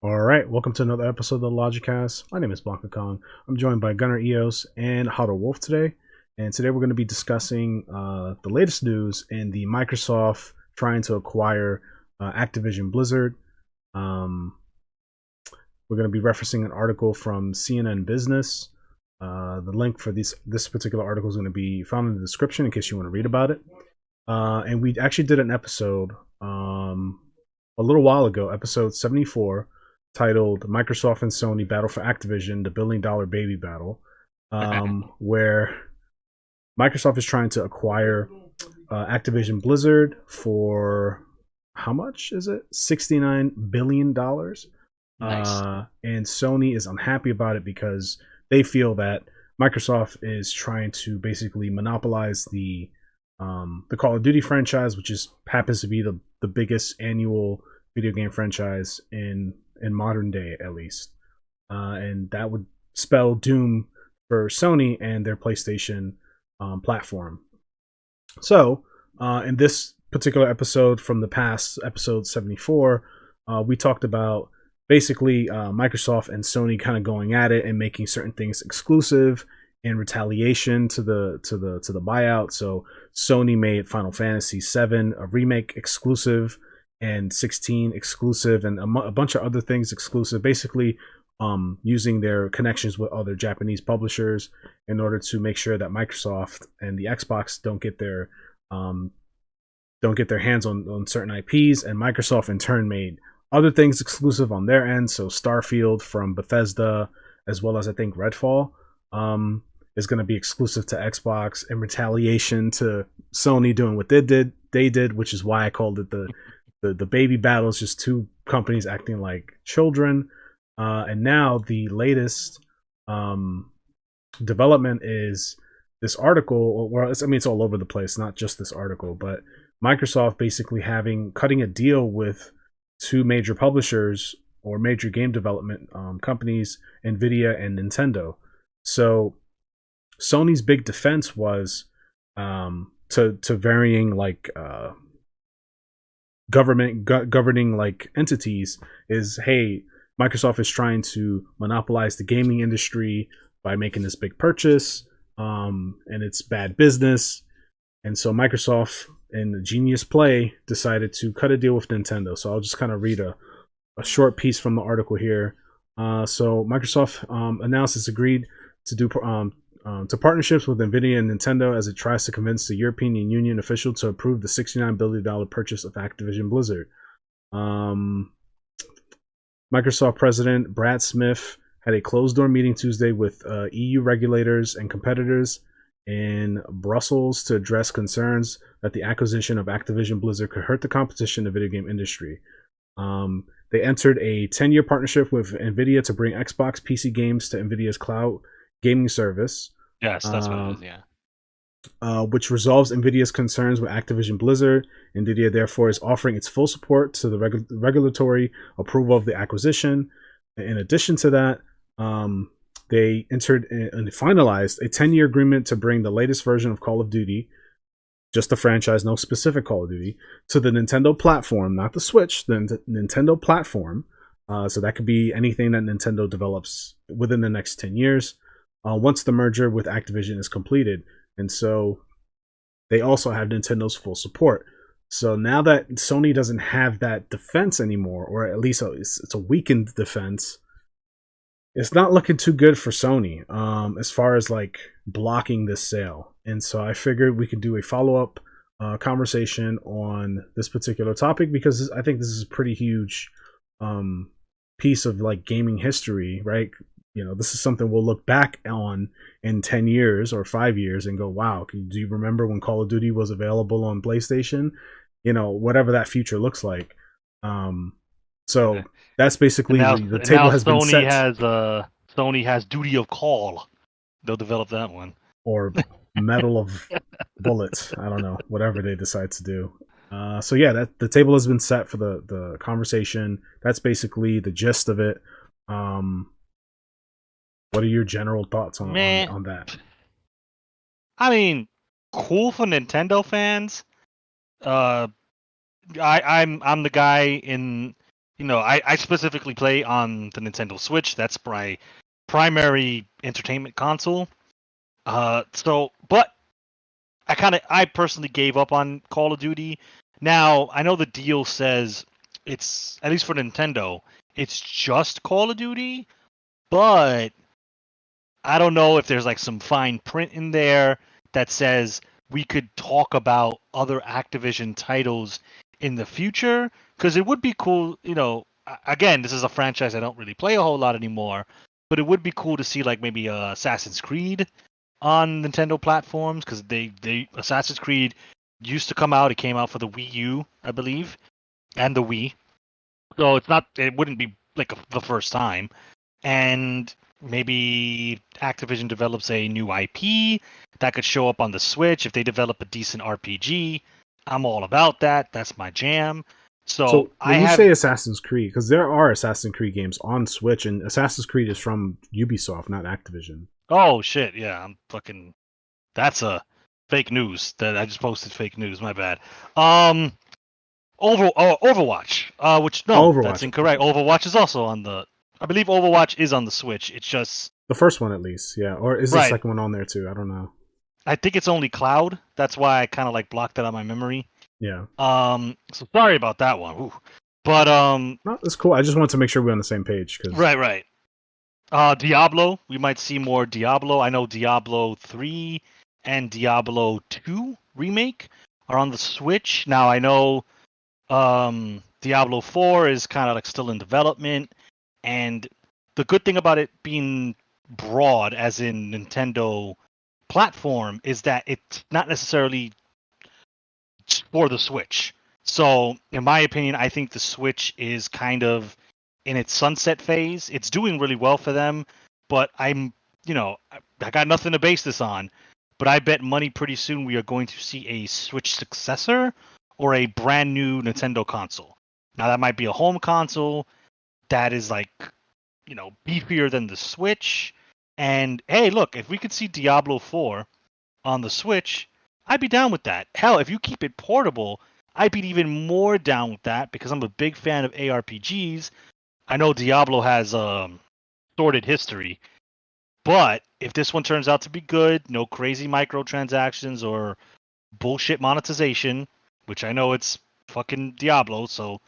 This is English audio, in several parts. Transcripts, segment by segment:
All right, welcome to another episode of the LogiCast. My name is BlankaKong. I'm joined by Gunnar Eos and Huddle Wolf today. And today we're going to be discussing the latest news in the Microsoft trying to acquire Activision Blizzard. We're going to be referencing an article from CNN Business. The link for this particular article is going to be found in the description in case you want to read about it. And we actually did an episode a little while ago, episode 74, titled Microsoft and Sony Battle for Activision, the $1 billion baby battle, where Microsoft is trying to acquire Activision Blizzard for how much is it? $69 billion. Nice. And Sony is unhappy about it because they feel that Microsoft is trying to basically monopolize the Call of Duty franchise, which happens to be the biggest annual video game franchise in modern day, at least. And that would spell doom for Sony and their PlayStation platform. So, in this particular episode from the past, episode 74, we talked about basically Microsoft and Sony kind of going at it and making certain things exclusive in retaliation to the buyout. So Sony made Final Fantasy VII a remake exclusive, and 16 exclusive, and a bunch of other things exclusive, basically using their connections with other Japanese publishers in order to make sure that Microsoft and the Xbox don't get their hands on certain IPs. And Microsoft in turn made other things exclusive on their end. So Starfield from Bethesda, as well as I think Redfall, is going to be exclusive to Xbox in retaliation to Sony doing what they did, which is why I called it the baby battle. Is just two companies acting like children. And now the latest development is this article. Well, it's all over the place, not just this article, but Microsoft basically cutting a deal with two major publishers or major game development companies, Nvidia and Nintendo. So Sony's big defense was to varying like governing like entities is, hey, Microsoft is trying to monopolize the gaming industry by making this big purchase, and it's bad business. And so Microsoft, in the genius play, decided to cut a deal with Nintendo. So I'll just kind of read a short piece from the article here. So Microsoft announced it's agreed to do to partnerships with Nvidia and Nintendo as it tries to convince the European Union official to approve the $69 billion purchase of Activision Blizzard. Microsoft President Brad Smith had a closed-door meeting Tuesday with EU regulators and competitors in Brussels to address concerns that the acquisition of Activision Blizzard could hurt the competition in the video game industry. They entered a 10-year partnership with Nvidia to bring Xbox PC games to Nvidia's cloud gaming service. Yes, that's what it is, yeah. Which resolves Nvidia's concerns with Activision Blizzard. Nvidia, therefore, is offering its full support to the regulatory approval of the acquisition. In addition to that, they entered and finalized a 10-year agreement to bring the latest version of Call of Duty, just the franchise, no specific Call of Duty, to the Nintendo platform, not the Switch, the Nintendo platform. So that could be anything that Nintendo develops within the next 10 years, once the merger with Activision is completed. And so they also have Nintendo's full support. So now that Sony doesn't have that defense anymore, or at least it's a weakened defense, it's not looking too good for Sony as far as like blocking this sale. And so I figured we could do a follow-up conversation on this particular topic, because I think this is a pretty huge piece of like gaming history, right? You know, this is something we'll look back on in 10 years or 5 years and go, wow, do you remember when Call of Duty was available on PlayStation? You know, whatever that future looks like. So that's basically the table has been set. Sony has Duty of Call. They'll develop that one. Or Medal of Bullets. I don't know. Whatever they decide to do. So yeah, that the table has been set for the conversation. That's basically the gist of it. What are your general thoughts on that? I mean, cool for Nintendo fans. I'm the guy in I specifically play on the Nintendo Switch. That's my primary entertainment console. But I personally gave up on Call of Duty. Now, I know the deal says it's, at least for Nintendo, it's just Call of Duty, but I don't know if there's like some fine print in there that says we could talk about other Activision titles in the future, because it would be cool, again, this is a franchise I don't really play a whole lot anymore, but it would be cool to see like maybe Assassin's Creed on Nintendo platforms, because they Assassin's Creed used to come out. It came out for the Wii U, I believe, and the Wii. So it wouldn't be like the first time. And maybe Activision develops a new IP that could show up on the Switch. If they develop a decent RPG, I'm all about that. That's my jam. So So I when you have say Assassin's Creed, because there are Assassin's Creed games on Switch, and Assassin's Creed is from Ubisoft, not Activision. oh shit, yeah, I'm fucking that's a fake news that I just posted fake news, my bad. Overwatch. Which Oh, no, that's Overwatch, incorrect. Overwatch is also on the. I believe Overwatch is on the Switch. It's just the first one at least, yeah. Or is the right. second one on there too? I don't know. I think it's only cloud. That's why I kind of like blocked it on my memory. Yeah, So sorry about that one. Ooh. But no, it's cool. I just wanted to make sure we're on the same page because right. Diablo. We might see more Diablo. I know Diablo 3 and Diablo 2 remake are on the Switch. Now I know Diablo 4 is kind of like still in development, and the good thing about it being broad, as in Nintendo platform, is that it's not necessarily for the Switch. So, in my opinion, I think the Switch is kind of in its sunset phase. It's doing really well for them, but I got nothing to base this on. But I bet money pretty soon we are going to see a Switch successor or a brand new Nintendo console. Now, that might be a home console that is like, beefier than the Switch. And hey, look, if we could see Diablo 4 on the Switch, I'd be down with that. Hell, if you keep it portable, I'd be even more down with that because I'm a big fan of ARPGs. I know Diablo has sordid history, but if this one turns out to be good, no crazy microtransactions or bullshit monetization, which I know it's fucking Diablo, so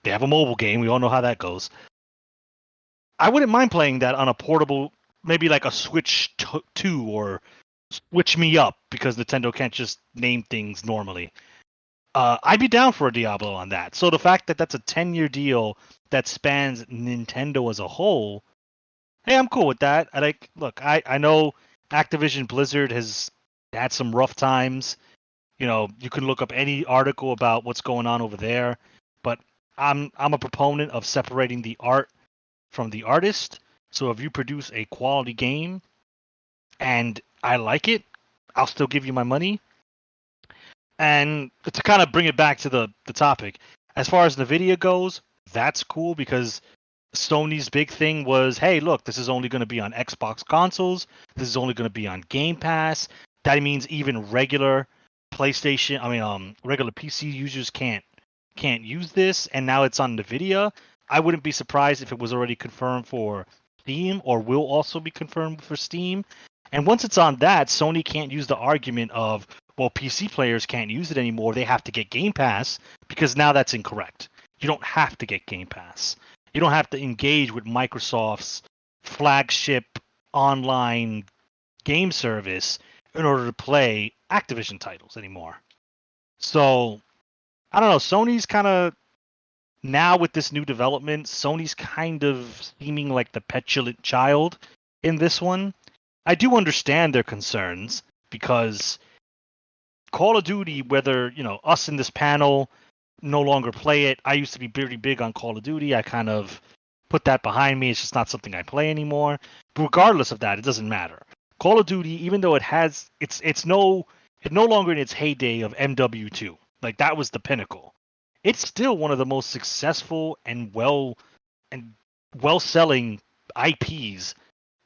they have a mobile game. We all know how that goes. I wouldn't mind playing that on a portable, maybe like a Switch 2 or Switch Me Up, because Nintendo can't just name things normally. I'd be down for a Diablo on that. So the fact that that's a 10-year deal that spans Nintendo as a whole, hey, I'm cool with that. Look, I know Activision Blizzard has had some rough times. You can look up any article about what's going on over there, but I'm a proponent of separating the art from the artist. So if you produce a quality game and I like it, I'll still give you my money. And to kind of bring it back to the topic, as far as NVIDIA goes, that's cool because Sony's big thing was, hey, look, this is only going to be on Xbox consoles. This is only going to be on Game Pass. That means even regular regular PC users can't use this. And now it's on NVIDIA. I wouldn't be surprised if it was already confirmed for Steam or will also be confirmed for Steam. And once it's on that, Sony can't use the argument of, well, PC players can't use it anymore. They have to get Game Pass, because now that's incorrect. You don't have to get Game Pass. You don't have to engage with Microsoft's flagship online game service in order to play Activision titles anymore. So, I don't know. Sony's kind of, now with this new development, Sony's kind of seeming like the petulant child in this one. I do understand their concerns because Call of Duty, whether, us in this panel no longer play it. I used to be pretty big on Call of Duty. I kind of put that behind me. It's just not something I play anymore. But regardless of that, it doesn't matter. Call of Duty, even though it's no longer in its heyday of MW2. Like, that was the pinnacle. It's still one of the most successful and well selling IPs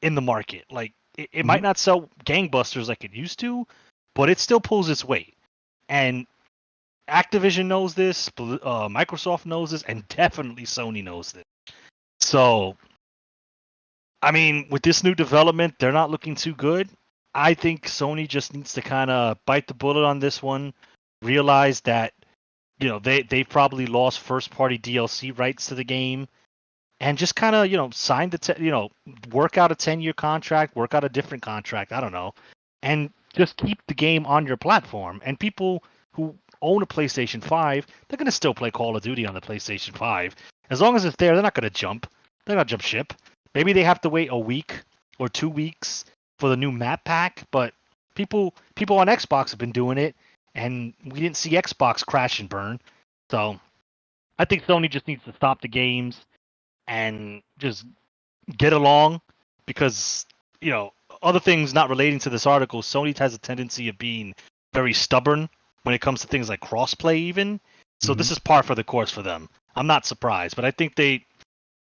in the market. Like, it might not sell gangbusters like it used to, but it still pulls its weight. And Activision knows this, Microsoft knows this, and definitely Sony knows this. So, I mean, with this new development, they're not looking too good. I think Sony just needs to kind of bite the bullet on this one, realize that they probably lost first party DLC rights to the game, and just kind of sign the work out a 10-year contract, work out a different contract, I don't know, and just keep the game on your platform. And people who own a PlayStation 5, they're going to still play Call of Duty on the PlayStation 5. As long as it's there, they're not going to jump. They're not jump ship. Maybe they have to wait a week or 2 weeks for the new map pack, but people on Xbox have been doing it, and we didn't see Xbox crash and burn. So I think Sony just needs to stop the games and just get along, because other things not relating to this article, Sony has a tendency of being very stubborn when it comes to things like crossplay even. So this is par for the course for them. I'm not surprised, but I think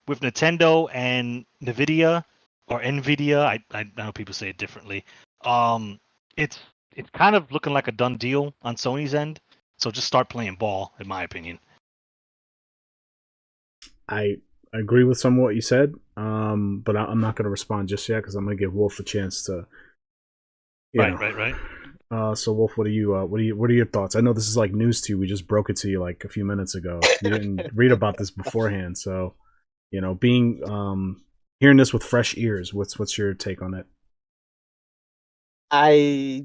with Nintendo and Nvidia or Nvidia, I know people say it differently. It's kind of looking like a done deal on Sony's end. So just start playing ball, in my opinion. I agree with some of what you said, but I'm not going to respond just yet because I'm going to give Wolf a chance to. Right. So Wolf, what are your thoughts? I know this is like news to you. We just broke it to you like a few minutes ago. You didn't read about this beforehand, so hearing this with fresh ears. What's your take on it? I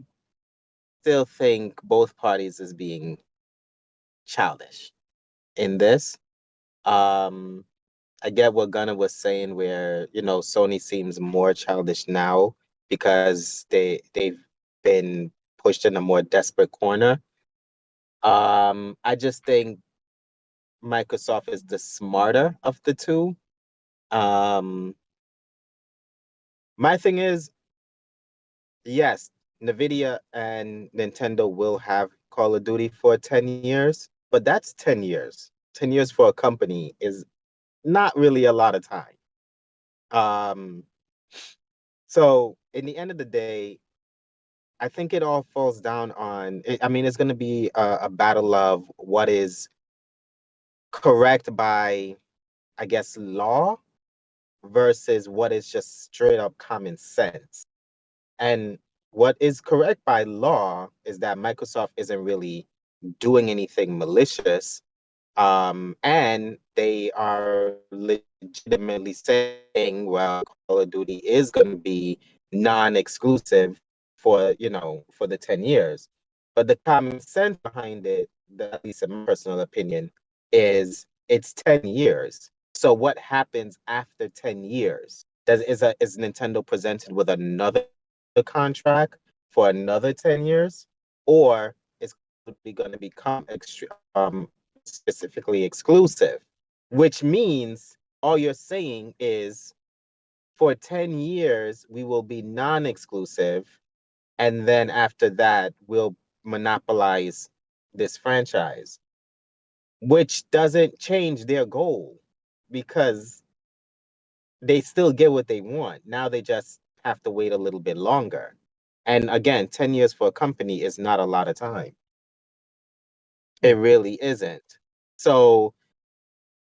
still think both parties is being childish in this. I get what Gunnar was saying, where Sony seems more childish now because they've been pushed in a more desperate corner. I just think Microsoft is the smarter of the two. My thing is, yes, Nvidia and Nintendo will have Call of Duty for 10 years, but that's 10 years. 10 years for a company is not really a lot of time. So in the end of the day, I think it all falls down on, I mean, it's going to be a battle of what is correct by, I guess, law versus what is just straight up common sense. And what is correct by law is that Microsoft isn't really doing anything malicious. And they are legitimately saying, well, Call of Duty is going to be non-exclusive for the 10 years. But the common sense behind it, at least in my personal opinion, is it's 10 years. So what happens after 10 years? Is Nintendo presented with another contract for another 10 years? Or is it going to become specifically exclusive? Which means all you're saying is for 10 years, we will be non-exclusive. And then after that, we'll monopolize this franchise, which doesn't change their goal because they still get what they want. Now they just have to wait a little bit longer. And again, 10 years for a company is not a lot of time. It really isn't. So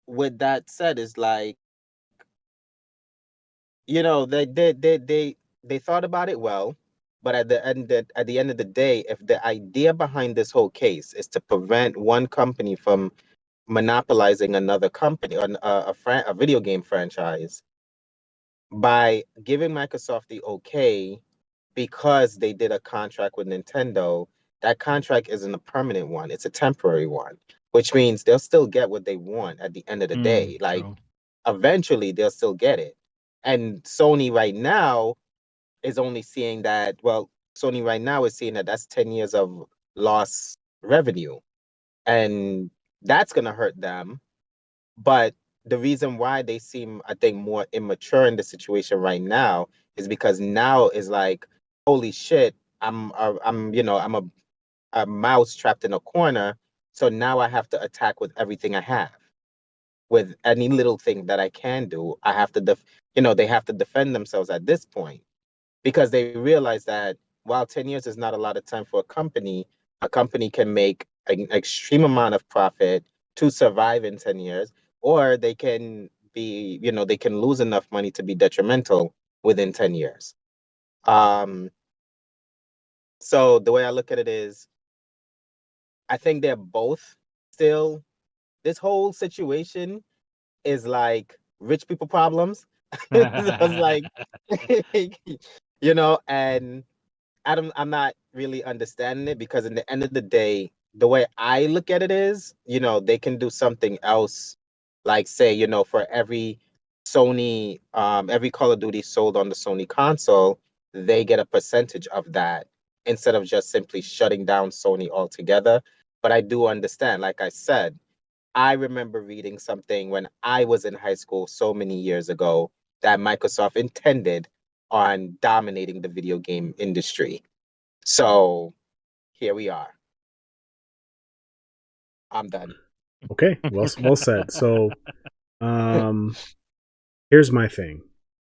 with that said, it's like, they thought about it well, but at the end of the day, if the idea behind this whole case is to prevent one company from monopolizing another company or a video game franchise by giving Microsoft the okay because they did a contract with Nintendo, that contract isn't a permanent one, it's a temporary one, which means they'll still get what they want at the end of the day. Like, True. eventually they'll still get it. And Sony right now is only seeing that, Sony right now is seeing that that's 10 years of lost revenue. And that's going to hurt them. But the reason why they seem, I think, more immature in the situation right now is because now is like, holy shit, I'm a mouse trapped in a corner. So now I have to attack with everything I have. With any little thing that I can do, I have to, they have to defend themselves at this point because they realize that while 10 years is not a lot of time for a company can make an extreme amount of profit to survive in 10 years, or they can be, they can lose enough money to be detrimental within 10 years. So the way I look at it is, I think they're both still, this whole situation is like rich people problems. So it's like, and I'm not really understanding it, because in the end of the day, the way I look at it is, they can do something else, like say, for every Sony, every Call of Duty sold on the Sony console, they get a percentage of that, instead of just simply shutting down Sony altogether. But I do understand, like I said, I remember reading something when I was in high school so many years ago, that Microsoft intended on dominating the video game industry. So here we are. I'm done. Okay, well said. So, here's my thing,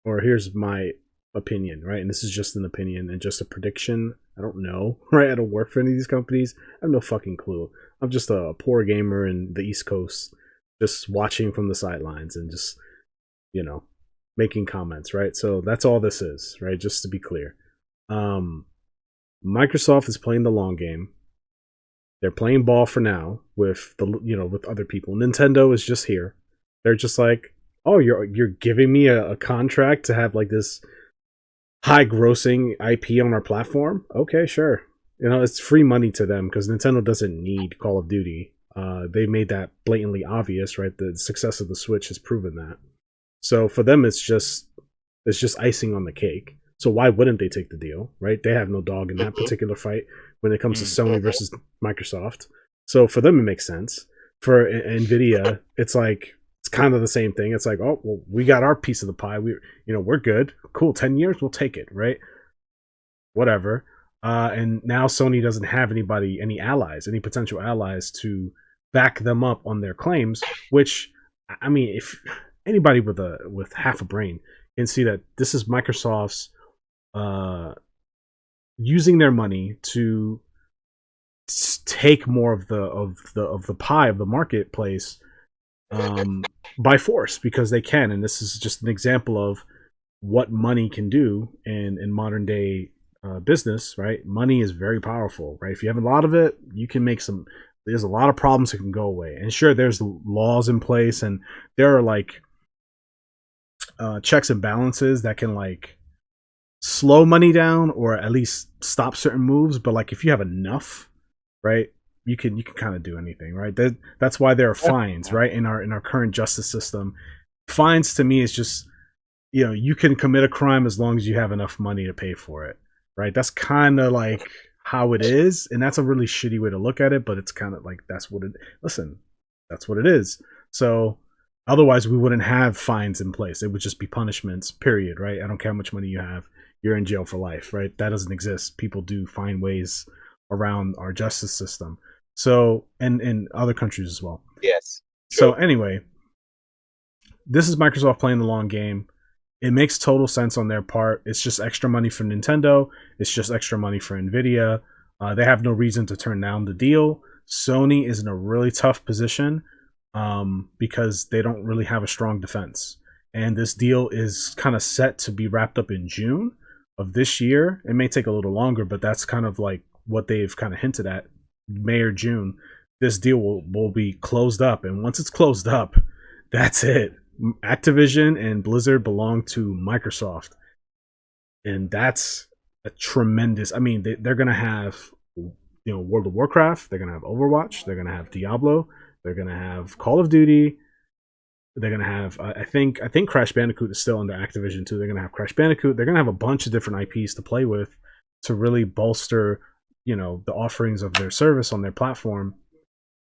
or here's my opinion, right? And this is just an opinion and just a prediction. I don't know, right? I don't work for any of these companies. I have no fucking clue. I'm just a poor gamer in the East Coast, just watching from the sidelines and just, making comments, right? So that's all this is, right? Just to be clear. Microsoft is playing the long game. They're playing ball for now with with other people. Nintendo is just here. They're just like, oh, you're giving me a contract to have like this high grossing IP on our platform? Okay, sure. It's free money to them because Nintendo doesn't need Call of Duty. They made that blatantly obvious, right? The success of the Switch has proven that. So for them, it's just icing on the cake. So why wouldn't they take the deal, right? They have no dog in that particular fight when it comes to Sony versus Microsoft. So for them, it makes sense. For Nvidia, it's like, it's kind of the same thing. It's like, oh, well, we got our piece of the pie. We're good. Cool. 10 years, we'll take it, right? Whatever. And now Sony doesn't have any potential allies to back them up on their claims, which, I mean, if anybody with half a brain can see that this is Microsoft's using their money to take more of the pie of the marketplace by force, because they can. And this is just an example of what money can do in modern day business, right? Money is very powerful, right? If you have a lot of it, you can make there's a lot of problems that can go away. And sure, there's laws in place, and there are like checks and balances that can like slow money down or at least stop certain moves. But like, if you have enough, right, you can kind of do anything, right? That's why there are fines, right? In our current justice system, fines to me is just, you can commit a crime as long as you have enough money to pay for it, right? That's kind of like how it is, and that's a really shitty way to look at it, but it's kind of like that's what it is. So otherwise we wouldn't have fines in place. It would just be punishments, period, right? I don't care how much money you have, you're in jail for life, right? That doesn't exist. People do find ways around our justice system. So, and in other countries as well. Yes. So anyway, this is Microsoft playing the long game. It makes total sense on their part. It's just extra money for Nintendo. It's just extra money for Nvidia. They have no reason to turn down the deal. Sony is in a really tough position because they don't really have a strong defense. And this deal is kind of set to be wrapped up in June of this year. It may take a little longer, but that's kind of like what they've kind of hinted at. May or June, this deal will be closed up. And once it's closed up, that's it. Activision and Blizzard belong to Microsoft, and that's a tremendous. I mean, they're gonna have World of Warcraft, they're gonna have Overwatch, they're gonna have Diablo, they're gonna have Call of Duty, they're gonna have I think Crash Bandicoot is still under Activision too. They're gonna have Crash Bandicoot. They're gonna have a bunch of different IPs to play with to really bolster the offerings of their service on their platform.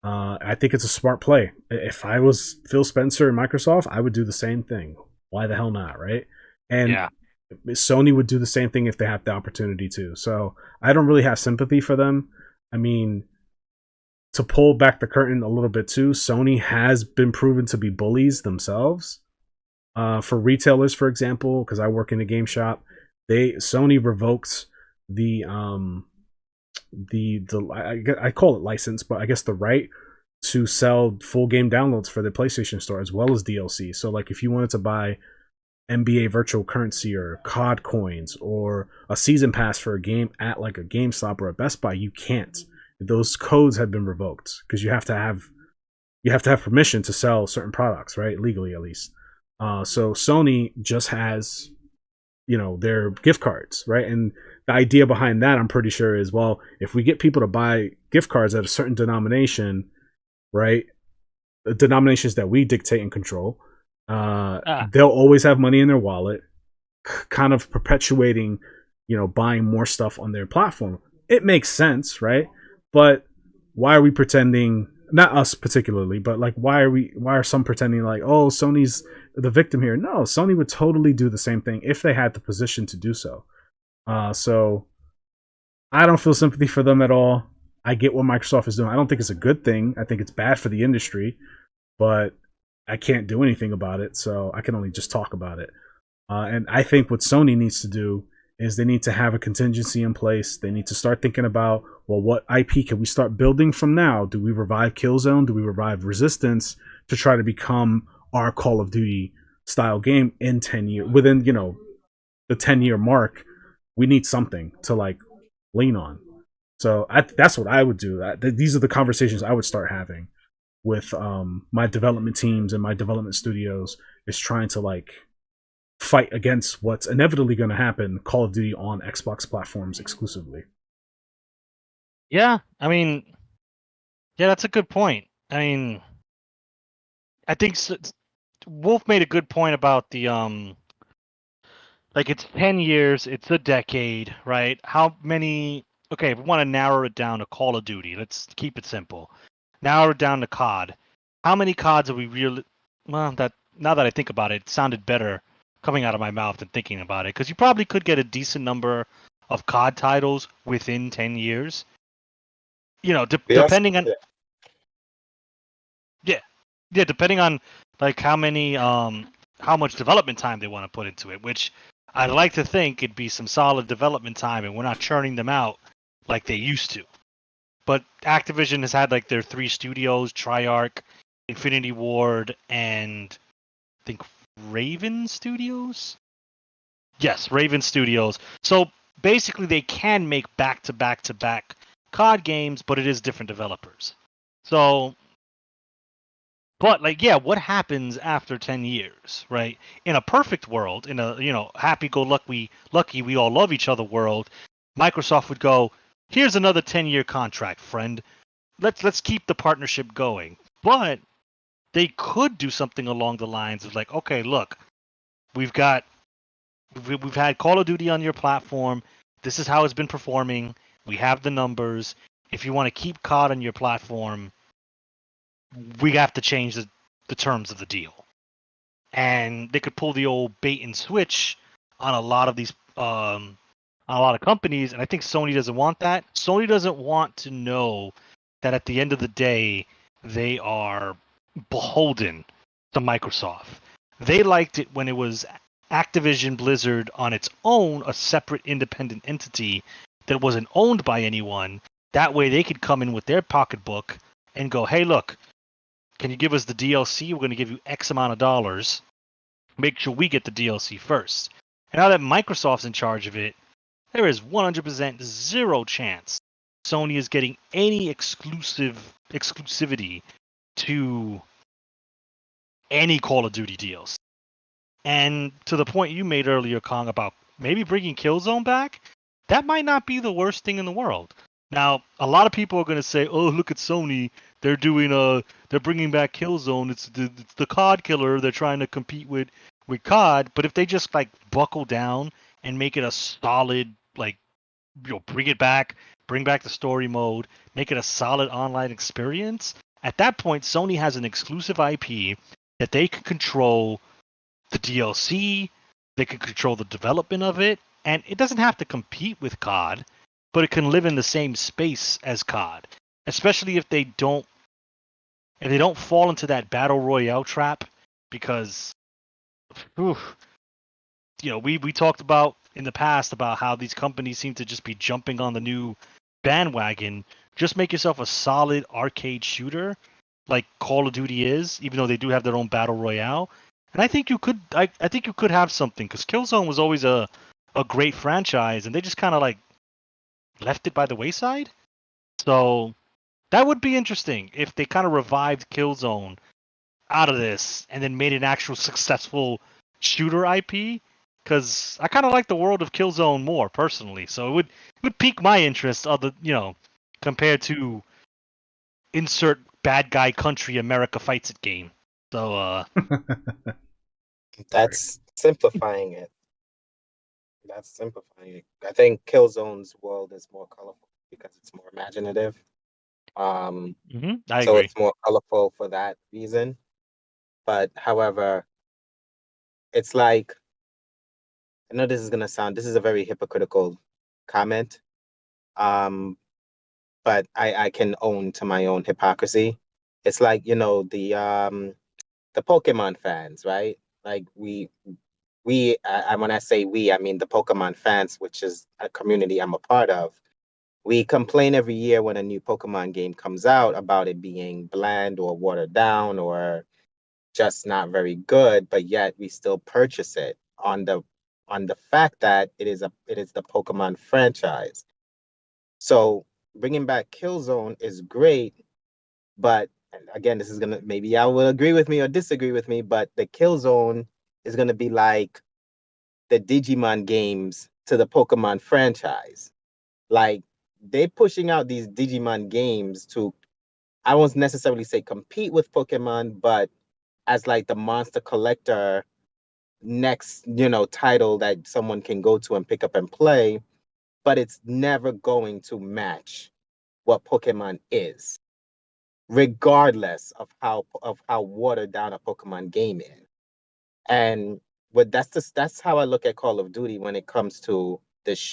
I think it's a smart play. If I was Phil Spencer and Microsoft, I would do the same thing. Why the hell not, right? And Sony would do the same thing if they have the opportunity to. So I don't really have sympathy for them. I mean, to pull back the curtain a little bit too, Sony has been proven to be bullies themselves. For retailers, for example, because I work in a game shop, Sony revoked the I call it license, but I guess the right to sell full game downloads for the PlayStation Store as well as DLC. So like if you wanted to buy NBA virtual currency or COD coins or a season pass for a game at like a GameStop or a Best Buy, you can't. Those codes have been revoked because you have to have permission to sell certain products, right? Legally, at least. So Sony just has, their gift cards, right? And the idea behind that, I'm pretty sure, is, well, if we get people to buy gift cards at a certain denomination, right? The denominations that we dictate and control, they'll always have money in their wallet, kind of perpetuating, buying more stuff on their platform. It makes sense, right? But why are we pretending? Not us particularly, but like, why are some pretending like, oh, Sony's the victim here? No, Sony would totally do the same thing if they had the position to do so. So I don't feel sympathy for them at all. I get what Microsoft is doing. I don't think it's a good thing. I think it's bad for the industry, but I can't do anything about it. So I can only just talk about it. And I think what Sony needs to do is they need to have a contingency in place. They need to start thinking about, well, what IP can we start building from now? Do we revive Killzone? Do we revive Resistance to try to become our Call of Duty style game in 10 years? Within, the 10-year mark, we need something to like lean on. So that's what I would do. These are the conversations I would start having with my development teams and my development studios, is trying to like fight against what's inevitably going to happen, Call of Duty on Xbox platforms exclusively. Yeah, I mean, yeah, that's a good point. I mean, I think Wolf made a good point about the like it's 10 years, it's a decade, right? How many? Okay, if we want to narrow it down to Call of Duty, let's keep it simple. Narrow it down to COD. How many CODs are we really? Well, that now that I think about it, it sounded better coming out of my mouth than thinking about it, because you probably could get a decent number of COD titles within 10 years. Depending on depending on like how many how much development time they want to put into it, which I'd like to think it'd be some solid development time and we're not churning them out like they used to. But Activision has had like their 3 studios, Treyarch, Infinity Ward, and I think Raven Studios? Yes, Raven Studios. So basically they can make back-to-back-to-back COD games, but it is different developers. So, but like, yeah, what happens after 10 years, right? In a perfect world, in a, happy-go-lucky, we all love each other world, Microsoft would go, here's another 10-year contract, friend. Let's keep the partnership going. But they could do something along the lines of like, okay, look, we've had Call of Duty on your platform. This is how it's been performing. We have the numbers. If you want to keep COD on your platform, we have to change the terms of the deal. And they could pull the old bait and switch on a lot of these on a lot of companies, and I think Sony doesn't want that. Sony doesn't want to know that at the end of the day they are beholden to Microsoft. They liked it when it was Activision Blizzard on its own, a separate independent entity that wasn't owned by anyone. That way they could come in with their pocketbook and go, hey, look, can you give us the DLC? We're going to give you X amount of dollars. Make sure we get the DLC first. And now that Microsoft's in charge of it, there is 100% zero chance Sony is getting any exclusivity to any Call of Duty deals. And to the point you made earlier, Kong, about maybe bringing Killzone back, that might not be the worst thing in the world. Now, a lot of people are going to say, "Oh, look at Sony. They're bringing back Killzone. It's the COD killer. They're trying to compete with COD." But if they just like buckle down and make it a solid, like, bring back the story mode, make it a solid online experience, at that point, Sony has an exclusive IP that they can control the DLC, they can control the development of it, and it doesn't have to compete with COD, but it can live in the same space as COD. Especially if they don't fall into that battle royale trap, because we talked about in the past about how these companies seem to just be jumping on the new bandwagon, just make yourself a solid arcade shooter like Call of Duty is, even though they do have their own battle royale. And I think you could, I think you could have something because Killzone was always a great franchise, and they just kind of like left it by the wayside. So that would be interesting if they kind of revived Killzone out of this and then made an actual successful shooter IP. Because I kind of like the world of Killzone more personally, so it would pique my interest. Other, compared to insert bad guy country America fights it game. So That's simplifying it. That's simplifying it. I think Killzone's world is more colorful because it's more imaginative. I So agree. it's more colorful for that reason. But however, it's like, I know this is a very hypocritical comment. But I can own to my own hypocrisy. It's like, the Pokemon fans, right? Like when I say we, I mean the Pokemon fans, which is a community I'm a part of. We complain every year when a new Pokemon game comes out about it being bland or watered down or just not very good, but yet we still purchase it on the fact that it is the Pokemon franchise. So bringing back Killzone is great, but again, this is gonna, maybe y'all will agree with me or disagree with me, but the Killzone is gonna be like the Digimon games to the Pokemon franchise. Like they pushing out these Digimon games to, I won't necessarily say compete with Pokemon, but as like the monster collector next, title that someone can go to and pick up and play, but it's never going to match what Pokemon is, regardless of how watered down a Pokemon game is. And that's how I look at Call of Duty when it comes to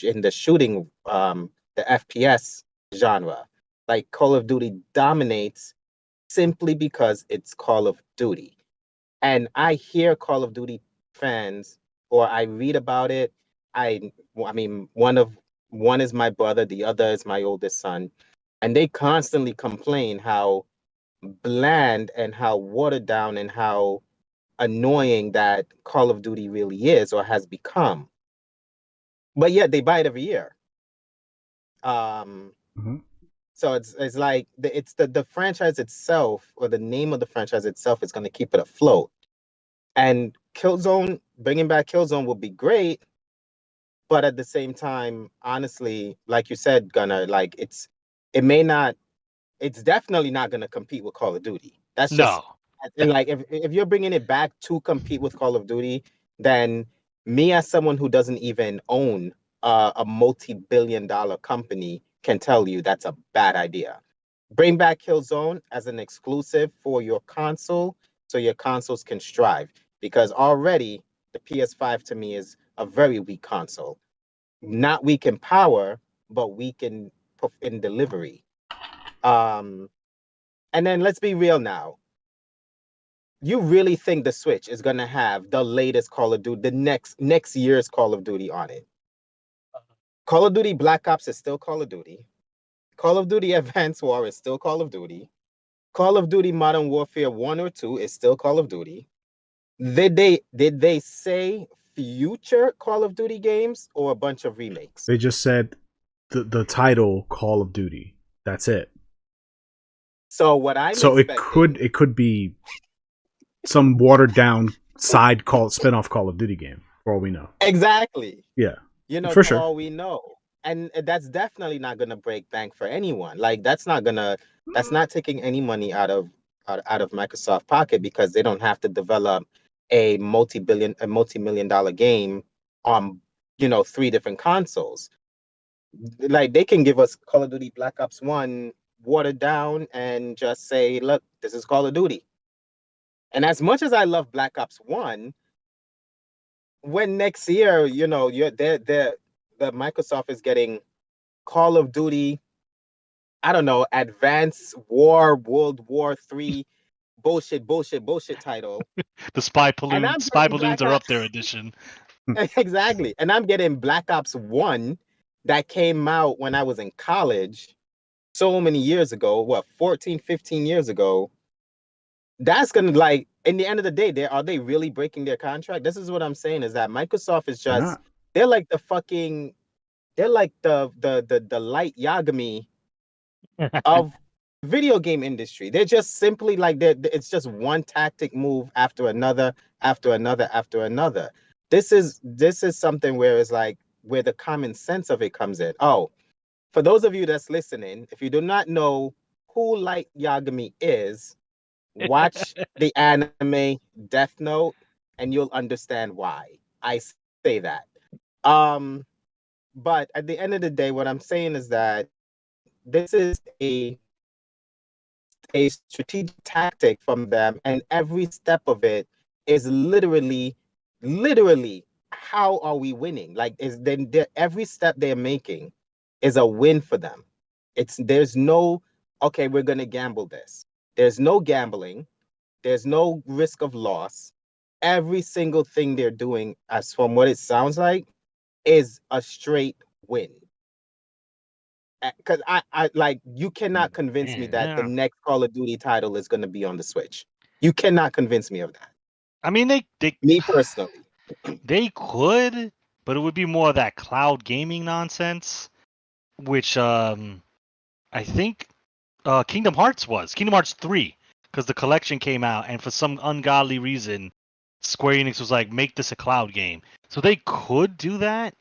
in the shooting, the FPS genre. Like Call of Duty dominates simply because it's Call of Duty. And I hear Call of Duty fans, or I read about it. I mean, one is my brother, the other is my oldest son, and they constantly complain how bland and how watered down and how annoying that Call of Duty really is or has become. But yet they buy it every year. Mm-hmm. So it's like it's the franchise itself, or the name of the franchise itself, is going to keep it afloat. And Killzone, bringing back Killzone would be great, but at the same time, honestly, like you said, Gunnar, like it may not, it's definitely not going to compete with Call of Duty. That's just, No. and like if you're bringing it back to compete with Call of Duty, then me as someone who doesn't even own a multi-billion-dollar company can tell you that's a bad idea. Bring back Killzone as an exclusive for your console, so your consoles can strive. Because already the PS5 to me is a very weak console, not weak in power, but weak in delivery. And then let's be real now. You really think the Switch is gonna have the latest Call of Duty, the next year's Call of Duty on it? Call of Duty Black Ops is still Call of Duty. Call of Duty Advanced War is still Call of Duty. Call of Duty Modern Warfare 1 or 2 is still Call of Duty. Did they say future Call of Duty games or a bunch of remakes? They just said the title Call of Duty. That's it. So what I'm So expecting, it could be some watered down side spin-off Call of Duty game for all we know. exactly, Yeah, for for sure. all we know. And that's definitely not gonna break bank for anyone. Like that's not taking any money out of Microsoft pocket, because they don't have to develop a multi-million-dollar game on, three different consoles. Like they can give us Call of Duty Black Ops 1 watered down and just say, look, this is Call of Duty. And as much as I love Black Ops 1, when next year, the Microsoft is getting Call of Duty, I don't know, Advanced War, World War 3, bullshit title. The spy And balloon I'm spy getting balloons Black are up Ops. there edition. Exactly. And I'm getting Black Ops 1 that came out when I was in college so many years ago, what, 14, 15 years ago, that's gonna, like, in the end of the day, are they really breaking their contract? This is what I'm saying, is that Microsoft is They're just, not. they're like the fucking, they're like the light Yagami of video game industry. They're just simply like, it's just one tactic move after another, after another, after another. This is something where it's like, where the common sense of it comes in. Oh, for those of you that's listening, if you do not know who Light Yagami is, watch the anime Death Note and you'll understand why I say that. But at the end of the day, what I'm saying is that this is a strategic tactic from them, and every step of it is literally, how are we winning? Like, is then every step they're making is a win for them. There's no, okay, we're gonna gamble this. There's no gambling. There's no risk of loss. Every single thing they're doing, as from what it sounds like, is a straight win. Because I like, you cannot convince me that the Yeah. next Call of Duty title is going to be on the Switch. You cannot convince me of that. I mean, they Me personally. they could, but it would be more of that cloud gaming nonsense, which I think Kingdom Hearts 3, because the collection came out, and for some ungodly reason, Square Enix was like, make this a cloud game. So they could do that.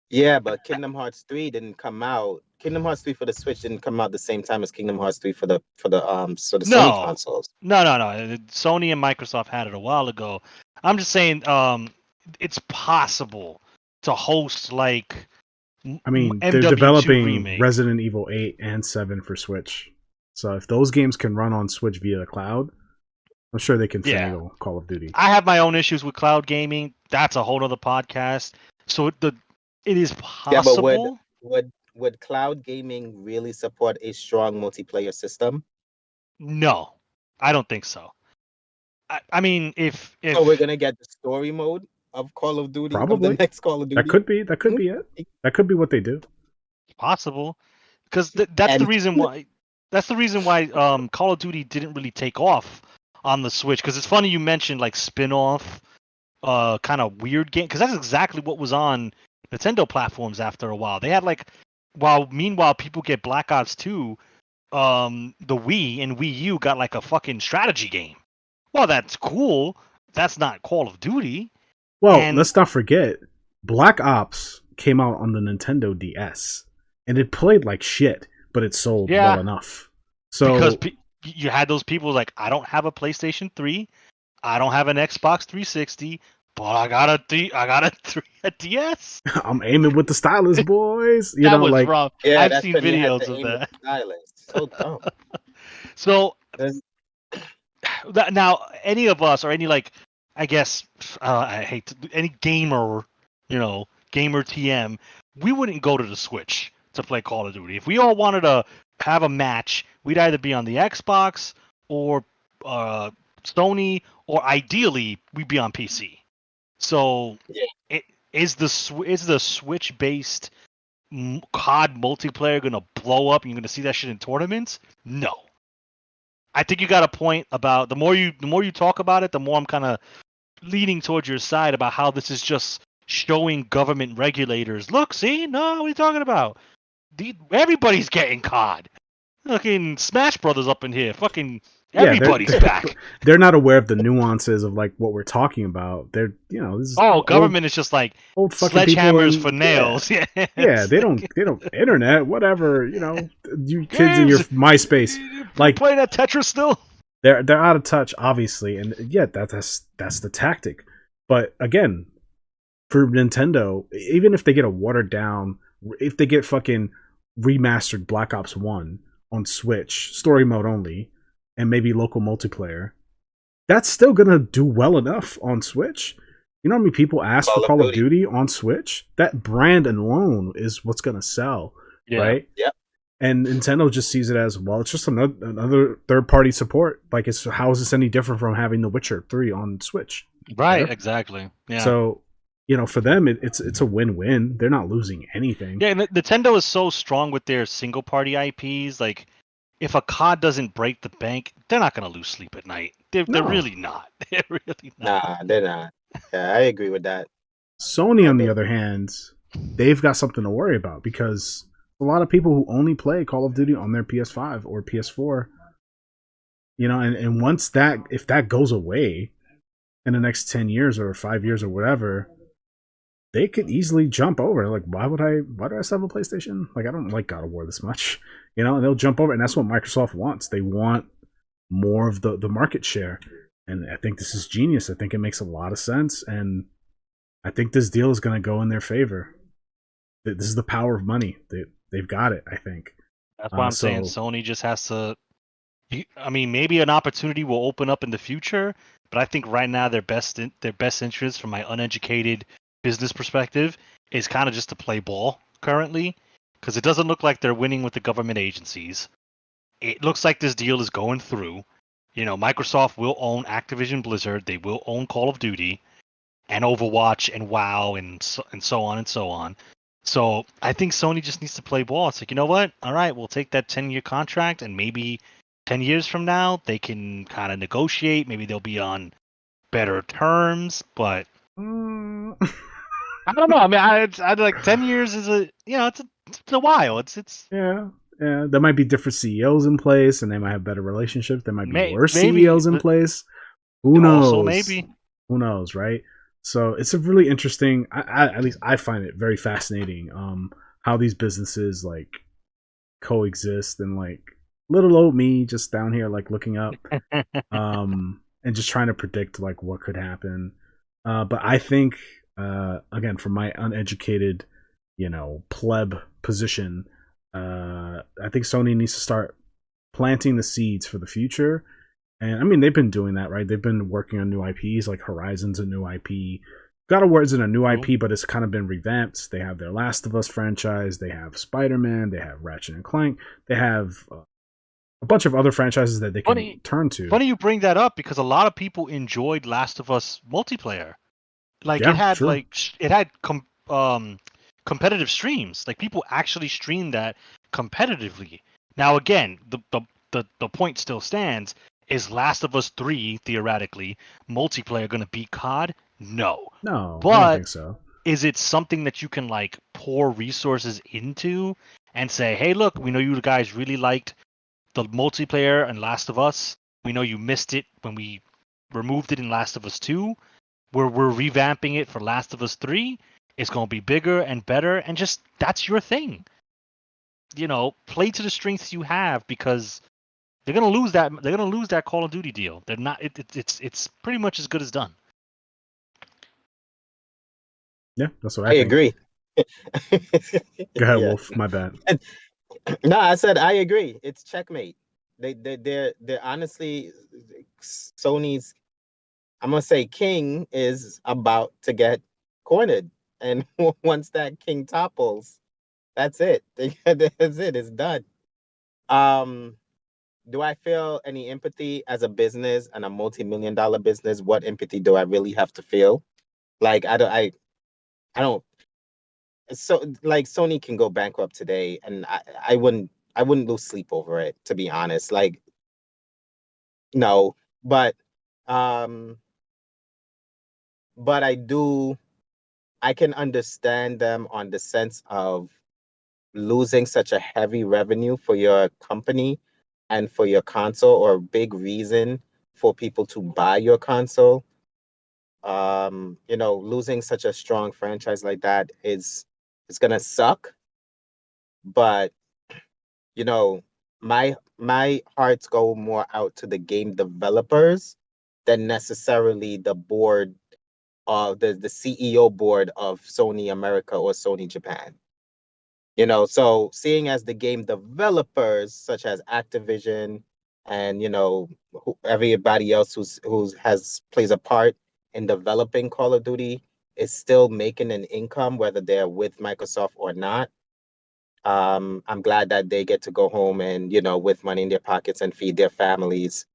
Yeah, but Kingdom Hearts 3 didn't come out. Kingdom Hearts 3 for the Switch didn't come out the same time as Kingdom Hearts 3 for the Sony No, consoles. no. Sony and Microsoft had it a while ago. I'm just saying, it's possible to host like I mean, they're MW2 developing remake. Resident Evil 8 and 7 for Switch. So if those games can run on Switch via the cloud, I'm sure they can Yeah. finagle Call of Duty. I have my own issues with cloud gaming. That's a whole other podcast. So it is Yeah, but possible. would cloud gaming really support a strong multiplayer system? No, I don't think so. I mean, if So we're gonna get the story mode of Call of Duty, of the Probably. next Call of Duty. That could be it. That could be what they do. possible, because that's the And reason why. That's the reason why Call of Duty didn't really take off on the Switch. Because it's funny you mentioned like spin-off, kind of weird game. Because that's exactly what was on Nintendo platforms after a while. They had like, meanwhile people get Black Ops 2, the Wii and Wii U got like a fucking strategy game. Well, that's cool. That's not Call of Duty. Well, And- let's not forget, Black Ops came out on the Nintendo DS, and it played like shit, but it sold Yeah. well enough. So Because you had those people like, I don't have a PlayStation 3, I don't have an Xbox 360, but I got a DS. I'm aiming with the stylus, boys. You That know, was like rough. yeah, I've that's seen when you had videos to of aim with that. the stylus. So dumb. So There's- now, any of us or any like, I guess I hate any gamer, gamer TM, we wouldn't go to the Switch to play Call of Duty. If we all wanted to have a match, we'd either be on the Xbox or Sony, or ideally we'd be on PC. So, Yeah. is the Switch based COD multiplayer gonna blow up and you're gonna see that shit in tournaments? No. I think you got a point about the more you talk about it, the more I'm kind of leaning towards your side about how this is just showing government regulators. Look, see, no, what are you talking about? Everybody's getting COD. Fucking Smash Brothers up in here. Fucking everybody's back. They're not aware of the nuances of like what we're talking about. They're this is Government is just like old fucking people sledgehammers in- for nails. Yeah, yeah, they don't internet, whatever, you kids in your MySpace, like playing that Tetris still. they're out of touch, obviously, and yeah, that's the tactic. But again, for Nintendo, even if they get a watered down, if they get fucking remastered Black Ops 1 on Switch, story mode only, and maybe local multiplayer, that's still gonna do well enough on Switch. You know how many people ask for Call of Duty on Switch? That brand alone is what's gonna sell, right? Yep. And Nintendo just sees it as, well, it's just another third-party support. Like, how is this any different from having The Witcher 3 on Switch? Right, Right? exactly. Yeah. So for them, it's a win-win. They're not losing anything. Yeah, and Nintendo is so strong with their single party IPs. Like, if a COD doesn't break the bank, they're not gonna lose sleep at night. They're No. really not. They're really not. Nah, they're not. Yeah, I agree with that. Sony, I on the do. other hand, they've got something to worry about because a lot of people who only play Call of Duty on their PS5 or PS4, and once if that goes away in the next 10 years or 5 years or whatever, they could easily jump over. Like, why do I still have a PlayStation? Like, I don't like God of War this much, and they'll jump over, and that's what Microsoft wants. They want more of the market share, and I think this is genius. I think it makes a lot of sense, and I think this deal is going to go in their favor. This is the power of money. They've got it, I think. That's why I'm saying Sony just has to. I mean, maybe an opportunity will open up in the future, but I think right now their best interest, from my uneducated business perspective, is kind of just to play ball currently, because it doesn't look like they're winning with the government agencies. It looks like this deal is going through. Microsoft will own Activision Blizzard. They will own Call of Duty and Overwatch and WoW and so on and so on. So I think Sony just needs to play ball. It's like, you know what? All right, we'll take that 10-year contract, and maybe 10 years from now they can kind of negotiate. Maybe they'll be on better terms. But I don't know. I mean, I like 10 years is it's a while. It's yeah. There might be different CEOs in place, and they might have better relationships. There might be worse maybe, CEOs in place. Who knows? Also, maybe. Who knows, right? So it's a really interesting. At least I find it very fascinating. How these businesses like coexist, and like little old me just down here like looking up, and just trying to predict like what could happen. But I think, again, from my uneducated, pleb position, I think Sony needs to start planting the seeds for the future. And I mean, they've been doing that, right? They've been working on new IPs, like Horizon's a new IP. God of War isn't a new IP, but it's kind of been revamped. They have their Last of Us franchise. They have Spider-Man. They have Ratchet and Clank. They have a bunch of other franchises that they can turn to. Funny you bring that up, because a lot of people enjoyed Last of Us multiplayer. Like, Yeah, it had competitive streams. Like, people actually streamed that competitively. Now, again, the point still stands. Is Last of Us 3 theoretically multiplayer going to beat COD? No. But I don't think so. Is it something that you can like pour resources into and say, hey, look, we know you guys really liked the multiplayer in Last of Us. We know you missed it when we removed it in Last of Us 2. We're revamping it for Last of Us 3. It's going to be bigger and better, and just that's your thing. Play to the strengths you have, because they're gonna lose that. They're gonna lose that Call of Duty deal. They're not. It's pretty much as good as done. Yeah, that's what I think. Agree. Go ahead, Wolf. My bad. No, I said I agree. It's checkmate. They're honestly, Sony's, I'm gonna say, king is about to get cornered, and once that king topples, that's it. That's it. It's done. Do I feel any empathy as a business and a multi-million-dollar business? What empathy do I really have to feel? Like, I don't. So, like, Sony can go bankrupt today, and I wouldn't lose sleep over it, to be honest. Like, no, but I can understand them on the sense of losing such a heavy revenue for your company and for your console, or a big reason for people to buy your console. Losing such a strong franchise like that it's gonna suck. But my hearts go more out to the game developers than necessarily the board of the CEO board of Sony America or Sony Japan. So seeing as the game developers such as Activision and everybody else who's plays a part in developing Call of Duty is still making an income, whether they're with Microsoft or not. I'm glad that they get to go home and with money in their pockets and feed their families.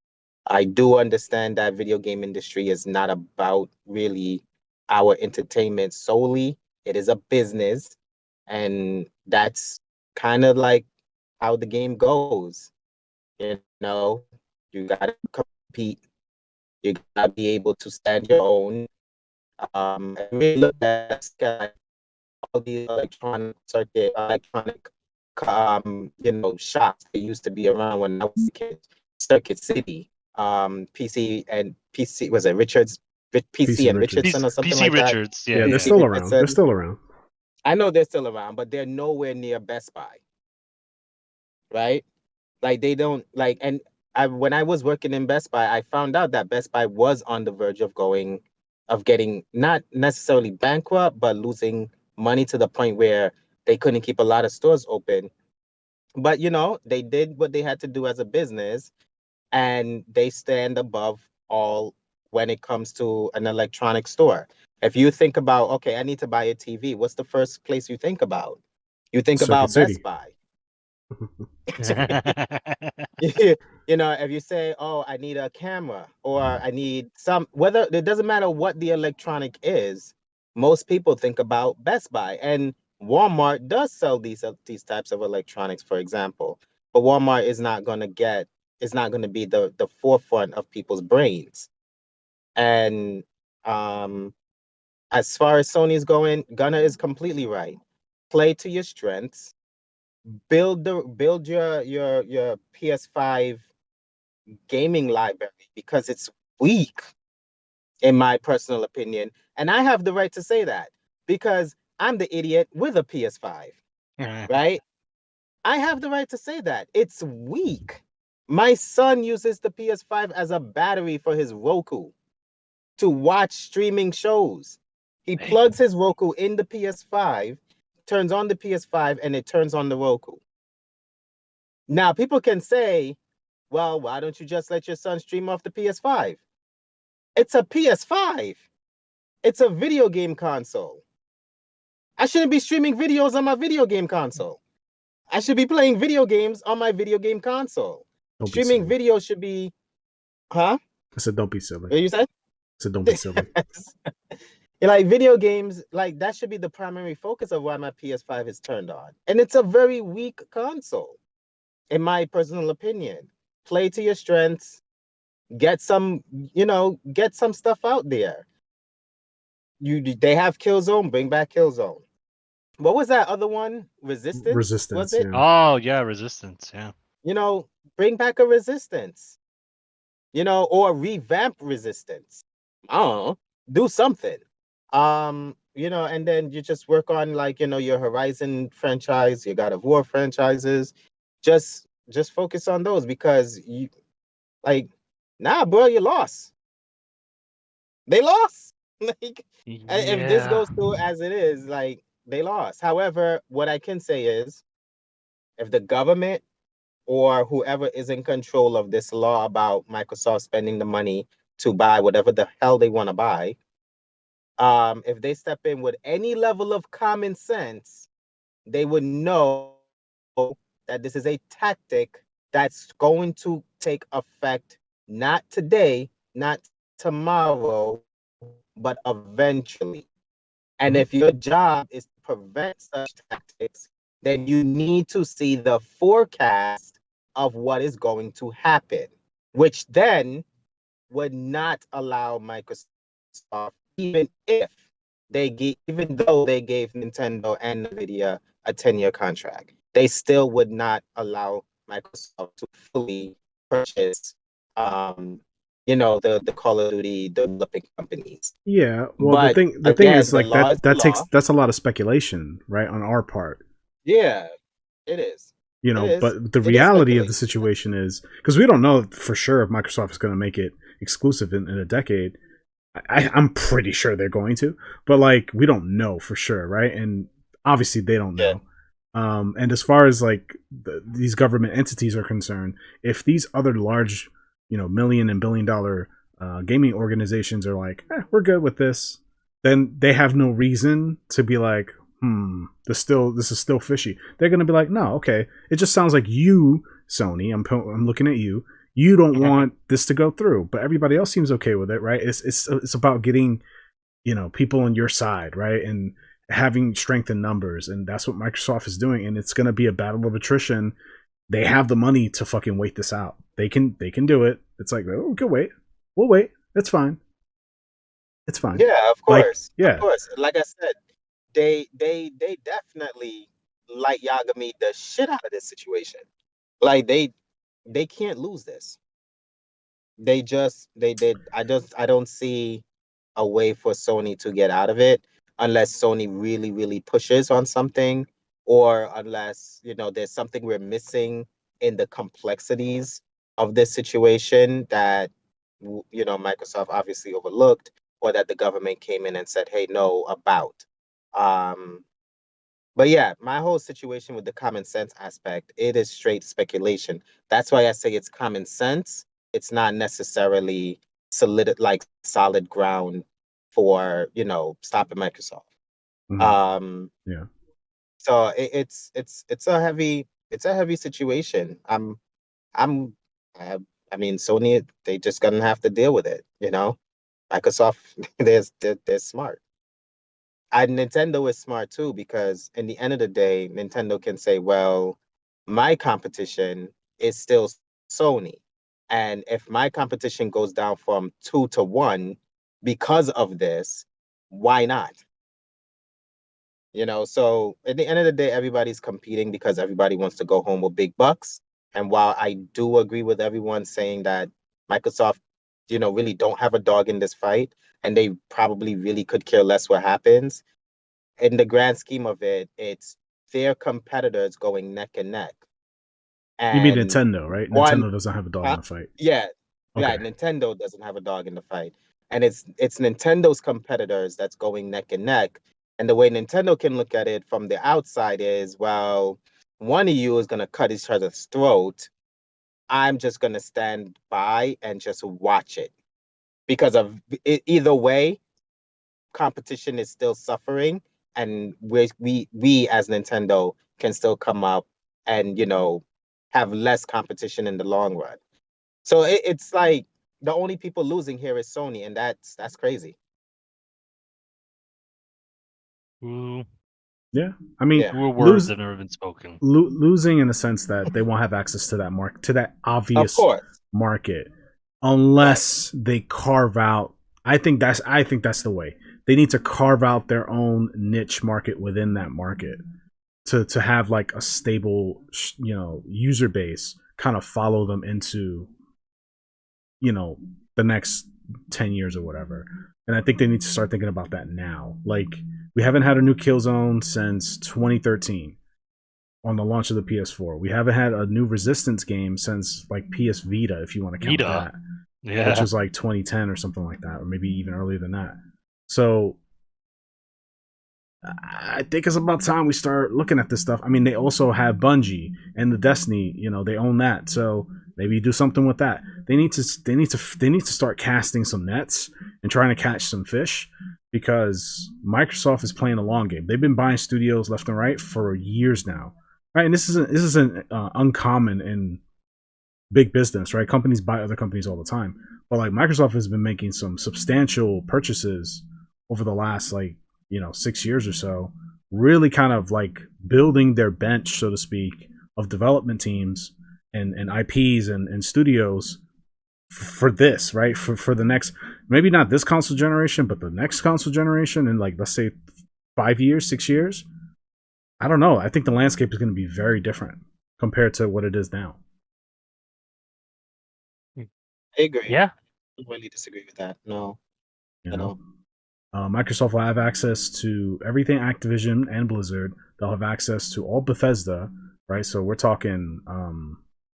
I do understand that video game industry is not about really our entertainment solely. It is a business, and that's kind of like how the game goes. You know, you gotta compete. You gotta be able to stand your own. And really look at like all these electronic, shops that used to be around when I was a kid. Circuit City, PC was it PC PC and Richardson Richards. or something PC like that. Richards. Yeah, they're PC still around. They're Richardson. still around. I know they're still around, but they're nowhere near Best Buy, right? Like they don't like, and when I was working in Best Buy, I found out that Best Buy was on the verge of getting not necessarily bankrupt, but losing money to the point where they couldn't keep a lot of stores open. But they did what they had to do as a business, and they stand above all when it comes to an electronic store. If you think about, okay, I need to buy a TV, what's the first place you think about? You think Circuit about City. Best Buy. If you say, oh, I need a camera or I need whether it doesn't matter what the electronic is, most people think about Best Buy. And Walmart does sell these types of electronics, for example. But Walmart is not going to be the forefront of people's brains. And as far as Sony's going, Gunnar is completely right. Play to your strengths. Build your PS5 gaming library, because it's weak, in my personal opinion. And I have the right to say that because I'm the idiot with a PS5, right? I have the right to say that. It's weak. My son uses the PS5 as a battery for his Roku to watch streaming shows. He plugs his Roku in the PS5, turns on the PS5, and it turns on the Roku. Now, people can say, well, why don't you just let your son stream off the PS5? It's a PS5. It's a video game console. I shouldn't be streaming videos on my video game console. I should be playing video games on my video game console. Don't Streaming be silly. video should be, huh? I said, don't be silly. What you said? I said, don't be silly. Like video games, like that should be the primary focus of why my PS5 is turned on. And it's a very weak console, in my personal opinion. Play to your strengths. Get some stuff out there. They have Killzone, bring back Killzone. What was that other one? Resistance? Was it? Yeah. Oh yeah, Resistance. Yeah. Bring back a Resistance. Or revamp Resistance. I don't know. Do something. And then you just work on your Horizon franchise, your God of War franchises. Just focus on those, because nah, bro, you lost. They lost. If this goes through as it is, they lost. However, what I can say is, if the government or whoever is in control of this law about Microsoft spending the money to buy whatever the hell they want to buy, if they step in with any level of common sense, they would know that this is a tactic that's going to take effect not today, not tomorrow, but eventually. And if your job is to prevent such tactics, then you need to see the forecast of what is going to happen, which then would not allow Microsoft, even though they gave Nintendo and Nvidia a 10-year contract, they still would not allow Microsoft to fully purchase the Call of Duty developing companies. Yeah, well, but the thing is, like, that's that's a lot of speculation, right, on our part. Yeah, it is. But the reality of the situation is, because we don't know for sure if Microsoft is going to make it exclusive in a decade. I'm pretty sure they're going to, but we don't know for sure, right? And obviously they don't know. And as far as these government entities are concerned, if these other large, million and billion dollar gaming organizations are we're good with this, then they have no reason to be this is still fishy. They're gonna be like, no, okay, it just sounds like you, Sony. I'm looking at you. You don't want this to go through, but everybody else seems okay with it, right? It's about getting, people on your side, right? And having strength in numbers, and that's what Microsoft is doing. And it's going to be a battle of attrition. They have the money to fucking wait this out. They can do it. It's like, oh, we can wait. We'll wait. It's fine. It's fine. Yeah, of Like, course. yeah. Of course. Like I said, they definitely light Yagami the shit out of this situation. Like they can't lose this. I don't see a way for Sony to get out of it unless Sony really, really pushes on something, or unless, there's something we're missing in the complexities of this situation that, Microsoft obviously overlooked, or that the government came in and said, hey, no, about. But yeah, my whole situation with the common sense aspect, it is straight speculation. That's why I say it's common sense. It's not necessarily solid ground for, stopping Microsoft. Yeah. So it's a heavy situation. I mean, Sony, they just gonna have to deal with it, Microsoft, they're smart. Nintendo is smart too, because in the end of the day, Nintendo can say, well, my competition is still Sony. And if my competition goes down from 2 to 1 because of this, why not? So at the end of the day, everybody's competing because everybody wants to go home with big bucks. And while I do agree with everyone saying that Microsoft, really don't have a dog in this fight, and they probably really could care less what happens, in the grand scheme of it, it's their competitors going neck and neck. You mean And Nintendo, right? one, Nintendo doesn't have a dog in the fight. yeah, Okay. Nintendo doesn't have a dog in the fight, and it's Nintendo's competitors that's going neck and neck. And the way Nintendo can look at it from the outside is, well, one of you is gonna cut each other's throat. I'm just gonna stand by and just watch it, because of either way, competition is still suffering, and we as Nintendo can still come up and have less competition in the long run. So it's like the only people losing here is Sony, and that's crazy. Ooh. Yeah, I mean, Yeah. Fewer words that never been spoken. losing in the sense that they won't have access to that that Of obvious course. market, unless they carve out. I think that's the way. They need to carve out their own niche market within that market to have like a stable, user base, kind of follow them into, the next 10 years or whatever. And I think they need to start thinking about that now. Like, we haven't had a new Killzone since 2013 on the launch of the PS4. We haven't had a new Resistance game since like PS Vita, if you want to count that. Yeah. Which was like 2010 or something like that, or maybe even earlier than that. So I think it's about time we start looking at this stuff. I mean, they also have Bungie and the Destiny, they own that. So maybe do something with that. They need to start casting some nets and trying to catch some fish, because Microsoft is playing a long game. They've been buying studios left and right for years now, right? And this isn't uncommon in big business, right? Companies buy other companies all the time, but like Microsoft has been making some substantial purchases over the last 6 years or so, really kind of like building their bench, so to speak, of development teams and IPs and studios for this, right? For the next, maybe not this console generation, but the next console generation in, like, let's say 5 years, 6 years. I don't know. I think the landscape is going to be very different compared to what it is now. I agree. Yeah. I don't really disagree with that. No. Microsoft will have access to everything Activision and Blizzard. They'll have access to all Bethesda, right? So we're talking,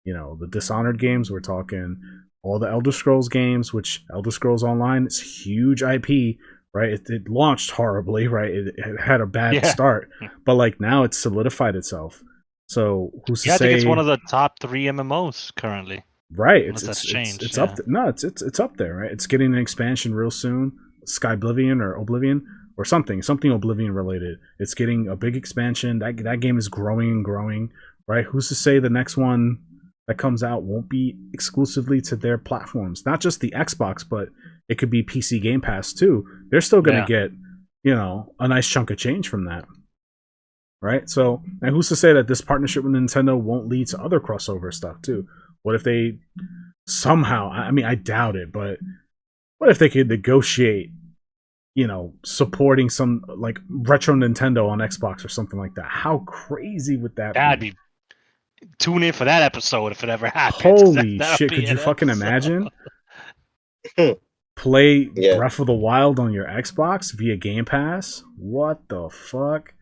the Dishonored games. We're talking all the Elder Scrolls games, which Elder Scrolls Online is huge IP, right? It launched horribly, right? It had a bad start, but like now it's solidified itself. So who's to say? I think it's one of the top 3 MMOs currently. Right, it's up. No, it's up there, right? It's getting an expansion real soon, Skyblivion or Oblivion or something Oblivion related. It's getting a big expansion. That game is growing and growing, right? Who's to say the next one that comes out won't be exclusively to their platforms? Not just the Xbox, but it could be PC Game Pass too. They're still going to Yeah. get, a nice chunk of change from that. Right? So, and who's to say that this partnership with Nintendo won't lead to other crossover stuff too? What if they somehow, I mean, I doubt it, but what if they could negotiate, supporting some like retro Nintendo on Xbox or something like that? How crazy would that That'd be? be. Tune in for that episode if it ever happens. Holy That'll shit, be could you an fucking episode. imagine? Play Yeah. Breath of the Wild on your Xbox via Game Pass? What the fuck?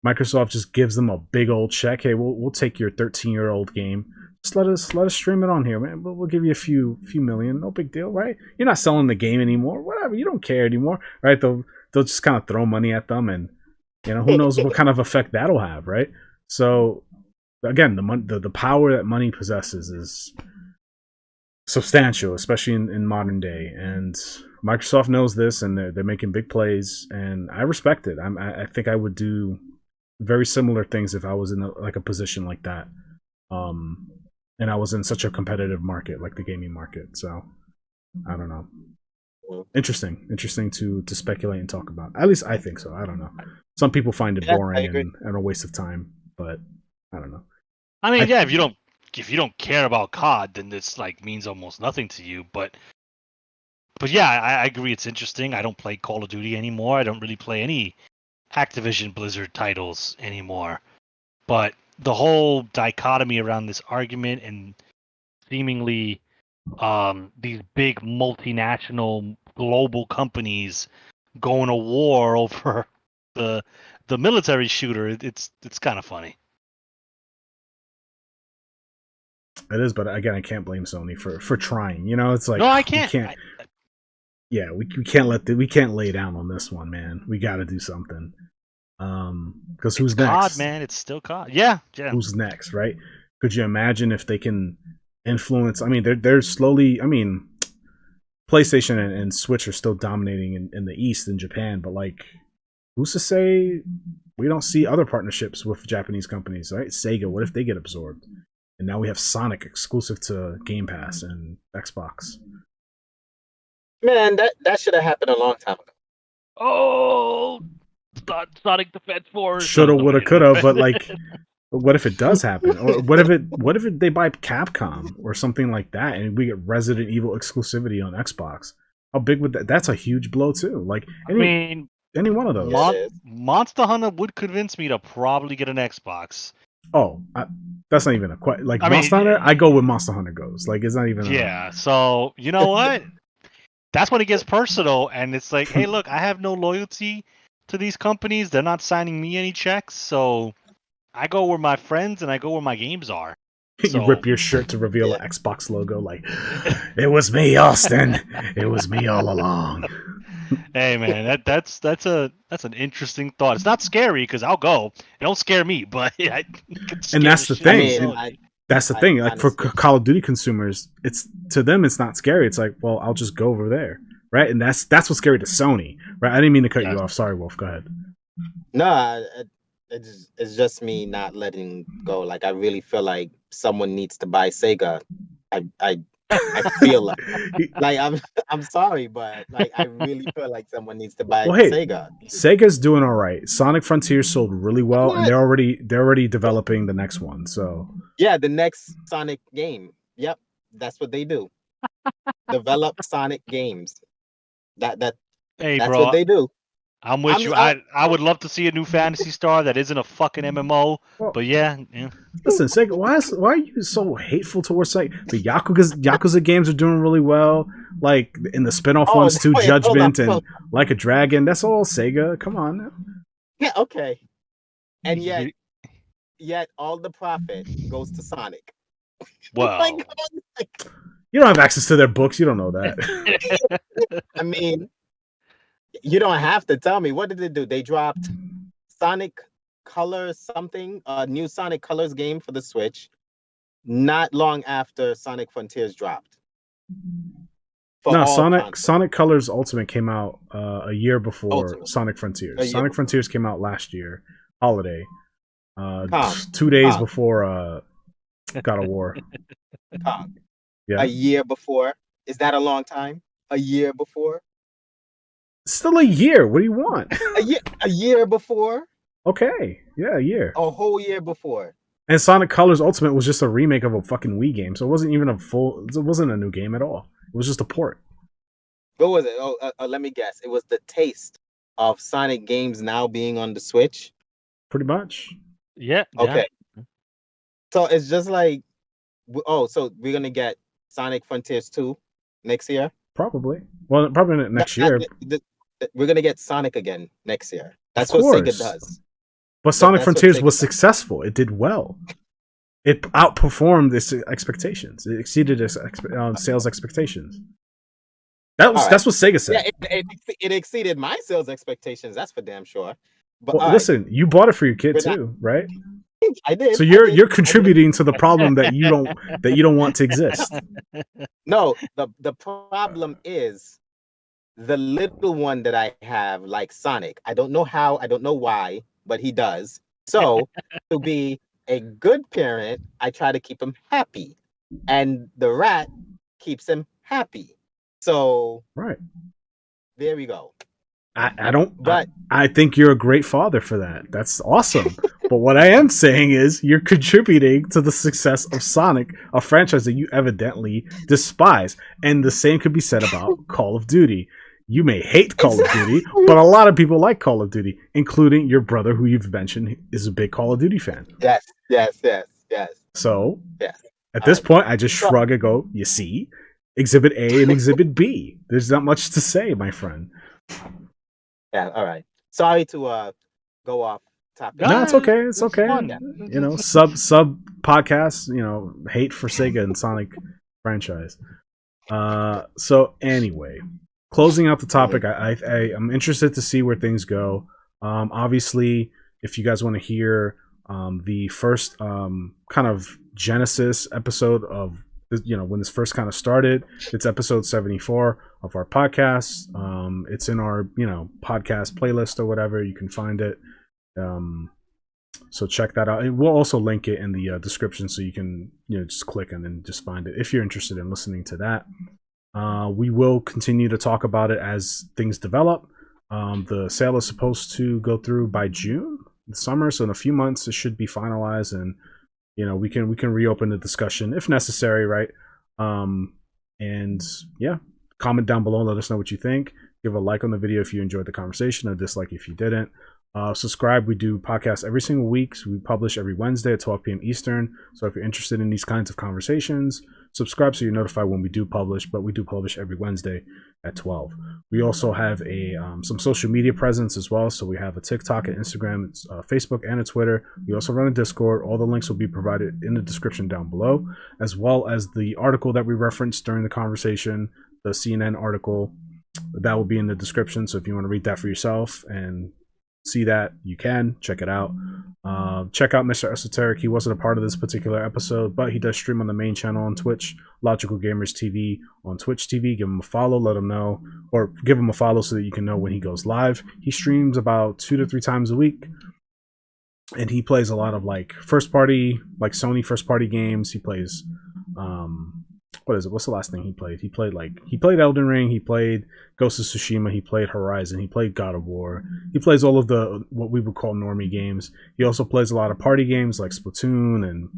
Microsoft just gives them a big old check. Hey, we'll take your 13-year-old game. Just let us stream it on here, man. We'll give you a few million. No big deal, right? You're not selling the game anymore. Whatever. You don't care anymore, right? They'll just kind of throw money at them, and who knows what kind of effect that'll have, right? So again, the power that money possesses is substantial, especially in modern day, and Microsoft knows this, and they're making big plays, and I respect it. I think I would do very similar things if I was in a position like that, and I was in such a competitive market like the gaming market. So I don't know. Interesting to speculate and talk about. At least I think so. I don't know. Some people find it boring and a waste of time, but I don't know. I mean, if you don't care about COD, then this means almost nothing to you. But yeah, I agree. It's interesting. I don't play Call of Duty anymore. I don't really play any Activision Blizzard titles anymore. But the whole dichotomy around this argument and seemingly these big multinational global companies going to war over the military shooter, it's kind of funny. It is, but again, I can't blame Sony for trying. It's like no, I can't. We can't lay down on this one, man. We got to do something. Because who's next? COD, man, it's still COD. Yeah. Who's next, right? Could you imagine if they can influence? I mean, they're slowly. I mean, PlayStation and Switch are still dominating in the East in Japan, but who's to say we don't see other partnerships with Japanese companies, right? Sega, what if they get absorbed? And now we have Sonic exclusive to Game Pass and Xbox. Man, that should have happened a long time ago. Oh, Sonic Defense Force. Shoulda, woulda, coulda, but what if it does happen? Or what if they buy Capcom or something like that, and we get Resident Evil exclusivity on Xbox? How big would that? That's a huge blow too. Any one of those. Monster Hunter would convince me to probably get an Xbox. Oh, that's not even a question. Monster Hunter, I go with Monster Hunter goes. It's not even. Yeah. So you know what? That's when it gets personal, and it's like, hey, look, I have no loyalty to these companies. They're not signing me any checks, so I go where my friends and I go where my games are. You rip your shirt to reveal an Xbox logo, it was me, Austin. It was me all along. Hey man, that's an interesting thought. It's not scary because I'll go. It don't scare me, but and that's the thing. That's the thing. For Call of Duty consumers, to them it's not scary. It's like, well, I'll just go over there, right? And that's what's scary to Sony, right? I didn't mean to cut you off. Sorry, Wolf. Go ahead. No, it's just me not letting go. I really feel like someone needs to buy Sega. I feel I'm sorry, but I really feel like someone needs to buy Sega. Sega's doing all right. Sonic Frontiers sold really well, and they're already developing the next one. So yeah, the next Sonic game. Yep, that's what they do. Develop Sonic games. That's what they do. I'm with you. I would love to see a new Phantasy Star that isn't a fucking MMO. But yeah. Listen, Sega, why are you so hateful towards Sega? The Yakuza games are doing really well. In the spin-off ones too, Judgment and Like a Dragon. That's all Sega. Come on now. Yeah, okay. And yet all the profit goes to Sonic. Wow. You don't have access to their books. You don't know that. I mean, you don't have to tell me. What did they do? They dropped Sonic Colors something, a new Sonic Colors game for the Switch, not long after Sonic Frontiers dropped. Sonic Colors Ultimate came out a year before Sonic Frontiers. Sonic Frontiers came out last year, holiday, 2 days before God of War. Yeah. A year before. Is that a long time? a year before. Still a year. What do you want? A year before. Okay, yeah, a year. A whole year before. And Sonic Colors Ultimate was just a remake of a fucking Wii game, so it wasn't even it wasn't a new game at all. It was just a port. What was it? Let me guess. It was the taste of Sonic games now being on the Switch. Pretty much. Yeah. Okay. So it's just like, so we're gonna get Sonic Frontiers 2 next year? Probably. Well, probably not next year. We're gonna get Sonic again next year. That's Of what Sega course. does. But Sonic That's Frontiers what was Sega does. successful. It did well. It outperformed its expectations. It exceeded its sales expectations. That's what Sega said. Yeah, it exceeded my sales expectations. That's for damn sure. But Well, listen, you bought it for your kid We're too, right? I did. So you're contributing to the problem that you don't want to exist. No, the problem is the little one that I have, like Sonic. I don't know how, I don't know why, but he does. So to be a good parent, I try to keep him happy, and the rat keeps him happy. So Right. there we go. I don't. But I think you're a great father for that. That's awesome. But what I am saying is you're contributing to the success of Sonic, a franchise that you evidently despise. And the same could be said about Call of Duty. You may hate Call of Duty, but a lot of people like Call of Duty, including your brother, who you've mentioned is a big Call of Duty fan. Yes. So Yes. at this point, I just shrug and go, you see, Exhibit A and Exhibit B. There's not much to say, my friend. Yeah, all right. Sorry to go off topic. No, it's okay. It's It's okay. fun. You know, sub podcasts. You know, hate for Sega and Sonic franchise. So anyway, closing out the topic, I'm interested to see where things go. Obviously, if you guys want to hear the first kind of genesis episode of when this first kind of started, it's episode 74 of our podcast. It's in our podcast playlist or whatever. You can find it. So check that out. And we'll also link it in the description, so you can just click and then just find it if you're interested in listening to that. We will continue to talk about it as things develop. The sale is supposed to go through by June, the summer, so in a few months it should be finalized, and we can reopen the discussion if necessary, right? And yeah, comment down below and let us know what you think. Give a like on the video if you enjoyed the conversation, a dislike if you didn't. Subscribe. We do podcasts every single week. So we publish every Wednesday at 12 p.m. Eastern. So if you're interested in these kinds of conversations, subscribe so you're notified when we do publish. But we do publish every Wednesday at 12. We also have some social media presence as well. So we have a TikTok and Instagram, Facebook, and a Twitter. We also run a Discord. All the links will be provided in the description down below, as well as the article that we referenced during the conversation, the CNN article. That will be in the description. So if you want to read that for yourself and see that, you can check it out. Check out Mr. Esoteric. He wasn't a part of this particular episode, but he does stream on the main channel on Twitch, Logical Gamers TV on Twitch TV. Give him a follow, let him know, or give him a follow so that you can know when he goes live. He streams about 2 to 3 times a week, and he plays a lot of first party, Sony first party games. He plays what is it? What's the last thing he played? He played Elden Ring, he played Ghost of Tsushima, he played Horizon, he played God of War. He plays all of the what we would call normie games. He also plays a lot of party games like Splatoon and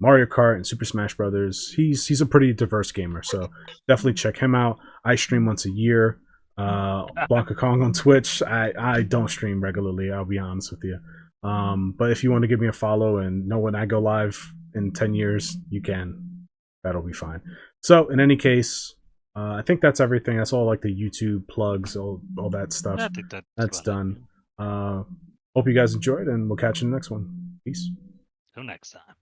Mario Kart and Super Smash Brothers. He's a pretty diverse gamer, so definitely check him out. I stream once a year. BlankaKong on Twitch. I don't stream regularly, I'll be honest with you. But if you want to give me a follow and know when I go live in 10 years, you can. That'll be fine. So in any case, I think that's everything. That's all the YouTube plugs, all that stuff. I think that's done. Hope you guys enjoyed, and we'll catch you in the next one. Peace. Till next time.